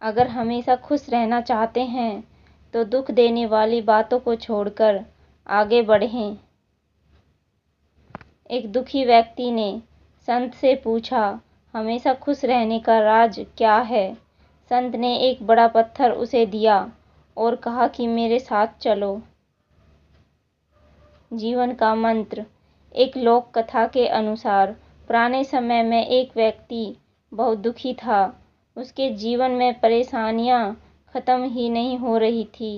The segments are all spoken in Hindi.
अगर हमेशा खुश रहना चाहते हैं तो दुख देने वाली बातों को छोड़कर आगे बढ़ें। एक दुखी व्यक्ति ने संत से पूछा, हमेशा खुश रहने का राज क्या है? संत ने एक बड़ा पत्थर उसे दिया और कहा कि मेरे साथ चलो। जीवन का मंत्र। एक लोक कथा के अनुसार पुराने समय में एक व्यक्ति बहुत दुखी था। उसके जीवन में परेशानियां खत्म ही नहीं हो रही थी।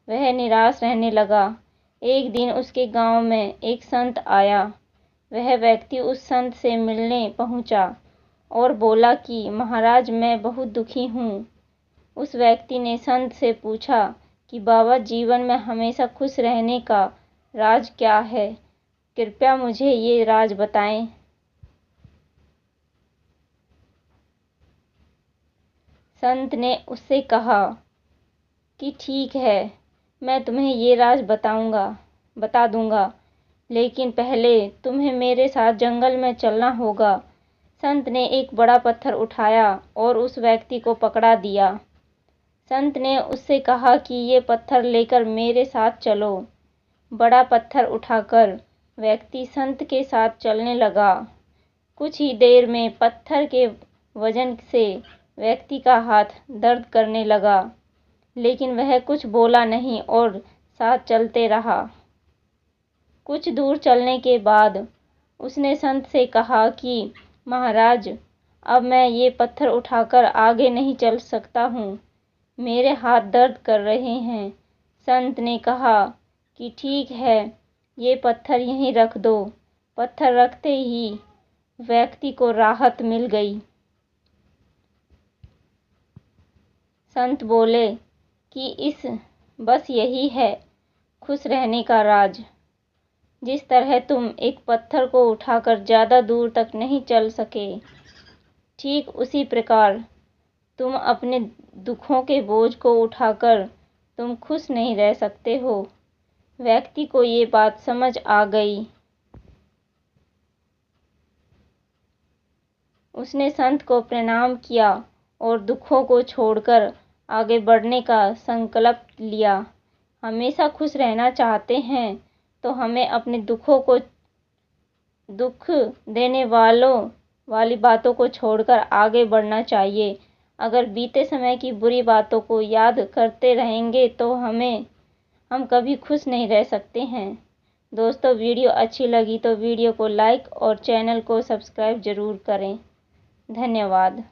वह निराश रहने लगा। एक दिन उसके गांव में एक संत आया। वह व्यक्ति उस संत से मिलने पहुंचा और बोला कि महाराज, मैं बहुत दुखी हूँ। उस व्यक्ति ने संत से पूछा कि बाबा, जीवन में हमेशा खुश रहने का राज क्या है? कृपया मुझे ये राज बताएं। संत ने उससे कहा कि ठीक है, मैं तुम्हें ये राज बता दूंगा, लेकिन पहले तुम्हें मेरे साथ जंगल में चलना होगा। संत ने एक बड़ा पत्थर उठाया और उस व्यक्ति को पकड़ा दिया। संत ने उससे कहा कि ये पत्थर लेकर मेरे साथ चलो। बड़ा पत्थर उठाकर व्यक्ति संत के साथ चलने लगा। कुछ ही देर में पत्थर के वजन से व्यक्ति का हाथ दर्द करने लगा, लेकिन वह कुछ बोला नहीं और साथ चलते रहा। कुछ दूर चलने के बाद उसने संत से कहा कि महाराज, अब मैं ये पत्थर उठाकर आगे नहीं चल सकता हूँ, मेरे हाथ दर्द कर रहे हैं। संत ने कहा कि ठीक है, ये पत्थर यहीं रख दो। पत्थर रखते ही व्यक्ति को राहत मिल गई। संत बोले कि बस यही है खुश रहने का राज। जिस तरह तुम एक पत्थर को उठाकर ज़्यादा दूर तक नहीं चल सके, ठीक उसी प्रकार तुम अपने दुखों के बोझ को उठाकर तुम खुश नहीं रह सकते हो। व्यक्ति को ये बात समझ आ गई। उसने संत को प्रणाम किया और दुखों को छोड़कर आगे बढ़ने का संकल्प लिया। हमेशा खुश रहना चाहते हैं तो हमें अपने दुख देने वाली बातों को छोड़कर आगे बढ़ना चाहिए। अगर बीते समय की बुरी बातों को याद करते रहेंगे तो हम कभी खुश नहीं रह सकते हैं। दोस्तों, वीडियो अच्छी लगी तो वीडियो को लाइक और चैनल को सब्सक्राइब ज़रूर करें। धन्यवाद।